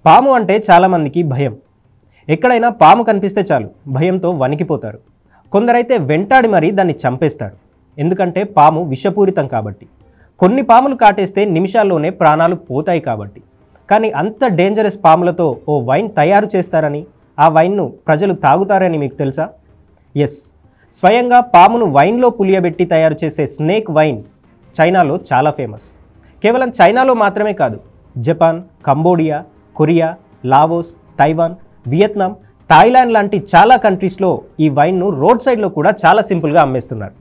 పాము అంటే చాలామందికి భయం. ఎక్కడైనా పాము కనిపిస్తే చాలు భయంతో వణికిపోతారు. కొందరైతే వెంటాడి మరీ దాన్ని చంపేస్తారు. ఎందుకంటే పాము విషపూరితం కాబట్టి. కొన్ని పాములు కాటేస్తే నిమిషాల్లోనే ప్రాణాలు పోతాయి కాబట్టి. కానీ అంత డేంజరస్ పాములతో ఓ వైన్ తయారు చేస్తారని, ఆ వైన్ను ప్రజలు తాగుతారని మీకు తెలుసా? ఎస్, స్వయంగా పామును వైన్లో పులియబెట్టి తయారు చేసే స్నేక్ వైన్ చైనాలో చాలా ఫేమస్. కేవలం చైనాలో మాత్రమే కాదు, Japan, Cambodia, Korea, Laos, Taiwan, Vietnam, Thailand లాంటి చాలా కంట్రీస్లో ఈ వైన్ను రోడ్ సైడ్లో కూడా చాలా సింపుల్గా అమ్మేస్తున్నారు.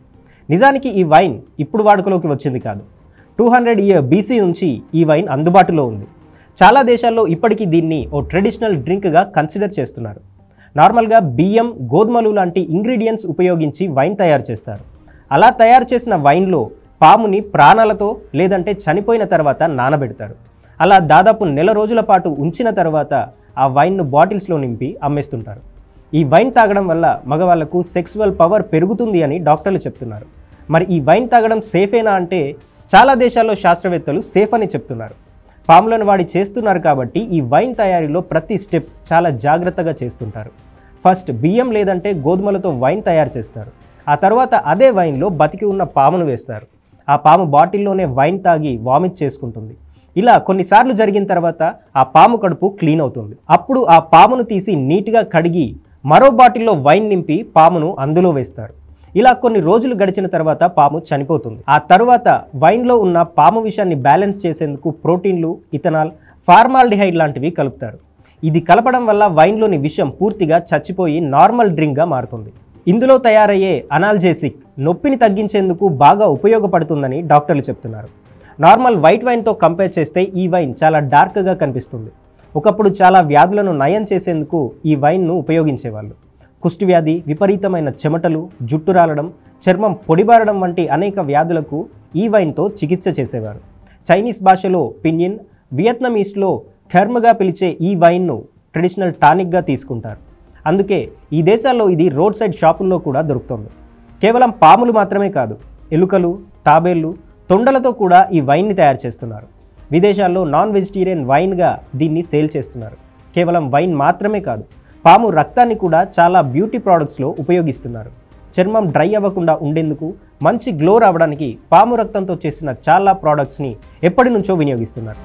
నిజానికి ఈ వైన్ ఇప్పుడు వాడుకలోకి వచ్చింది కాదు. 200 ఇయర్ BC నుంచి ఈ వైన్ అందుబాటులో ఉంది. చాలా దేశాల్లో ఇప్పటికీ దీన్ని ఓ ట్రెడిషనల్ డ్రింక్గా కన్సిడర్ చేస్తున్నారు. నార్మల్గా బియ్యం, గోధుమలు లాంటి ఇంగ్రీడియంట్స్ ఉపయోగించి వైన్ తయారు చేస్తారు. అలా తయారు చేసిన వైన్లో పాముని ప్రాణాలతో లేదంటే చనిపోయిన తర్వాత నానబెడతారు. అలా దాదాపు నెల రోజుల పాటు ఉంచిన తర్వాత ఆ వైన్ను బాటిల్స్లో నింపి అమ్మేస్తుంటారు. ఈ వైన్ తాగడం వల్ల మగవాళ్లకు సెక్సువల్ పవర్ పెరుగుతుంది అని డాక్టర్లు చెప్తున్నారు. మరి ఈ వైన్ తాగడం సేఫేనా అంటే చాలా దేశాల్లో శాస్త్రవేత్తలు సేఫ్ అని చెప్తున్నారు. పాములను వాడి చేస్తున్నారు కాబట్టి ఈ వైన్ తయారీలో ప్రతి స్టెప్ చాలా జాగ్రత్తగా చేస్తుంటారు. ఫస్ట్ బియ్యం లేదంటే గోధుమలతో వైన్ తయారు చేస్తారు. ఆ తర్వాత అదే వైన్లో బతికి ఉన్న పామును వేస్తారు. ఆ పాము బాటిల్లోనే వైన్ తాగి వామిట్ చేసుకుంటుంది. ఇలా కొన్నిసార్లు జరిగిన తర్వాత ఆ పాము కడుపు క్లీన్ అవుతుంది. అప్పుడు ఆ పామును తీసి నీట్గా కడిగి మరో బాటిల్లో వైన్ నింపి పామును అందులో వేస్తారు. ఇలా కొన్ని రోజులు గడిచిన తర్వాత పాము చనిపోతుంది. ఆ తర్వాత వైన్లో ఉన్న పాము విషాన్ని బ్యాలెన్స్ చేసేందుకు ప్రోటీన్లు, ఇథనాల్, ఫార్మాల్డిహైడ్ లాంటివి కలుపుతారు. ఇది కలపడం వల్ల వైన్లోని విషం పూర్తిగా చచ్చిపోయి నార్మల్ డ్రింక్గా మారుతుంది. ఇందులో తయారయ్యే అనాల్జెసిక్ నొప్పిని తగ్గించేందుకు బాగా ఉపయోగపడుతుందని డాక్టర్లు చెప్తున్నారు. నార్మల్ వైట్ వైన్తో కంపేర్ చేస్తే ఈ వైన్ చాలా డార్క్గా కనిపిస్తుంది. ఒకప్పుడు చాలా వ్యాధులను నయం చేసేందుకు ఈ వైన్ను ఉపయోగించేవాళ్ళు. కుష్ఠవ్యాధి, విపరీతమైన చెమటలు, జుట్టు రాలడం, చర్మం పొడిబారడం వంటి అనేక వ్యాధులకు ఈ వైన్తో చికిత్స చేసేవారు. చైనీస్ భాషలో పిన్యిన్, వియత్నమీస్లో ఖర్మ్గా పిలిచే ఈ వైన్ను ట్రెడిషనల్ టానిక్గా తీసుకుంటారు. అందుకే ఈ దేశాల్లో ఇది రోడ్ సైడ్ షాపుల్లో కూడా దొరుకుతుంది. కేవలం పాములు మాత్రమే కాదు, ఎలుకలు, తాబేళ్లు, తొండలతో కూడా ఈ వైన్ని తయారు చేస్తున్నారు. విదేశాల్లో నాన్ వెజిటేరియన్ వైన్గా దీన్ని సేల్ చేస్తున్నారు. కేవలం వైన్ మాత్రమే కాదు, పాము రక్తాన్ని కూడా చాలా బ్యూటీ ప్రోడక్ట్స్లో ఉపయోగిస్తున్నారు. చర్మం డ్రై అవ్వకుండా ఉండేందుకు, మంచి గ్లో రావడానికి పాము రక్తంతో చేసిన చాలా ప్రోడక్ట్స్ని ఎప్పటి నుంచో వినియోగిస్తున్నారు.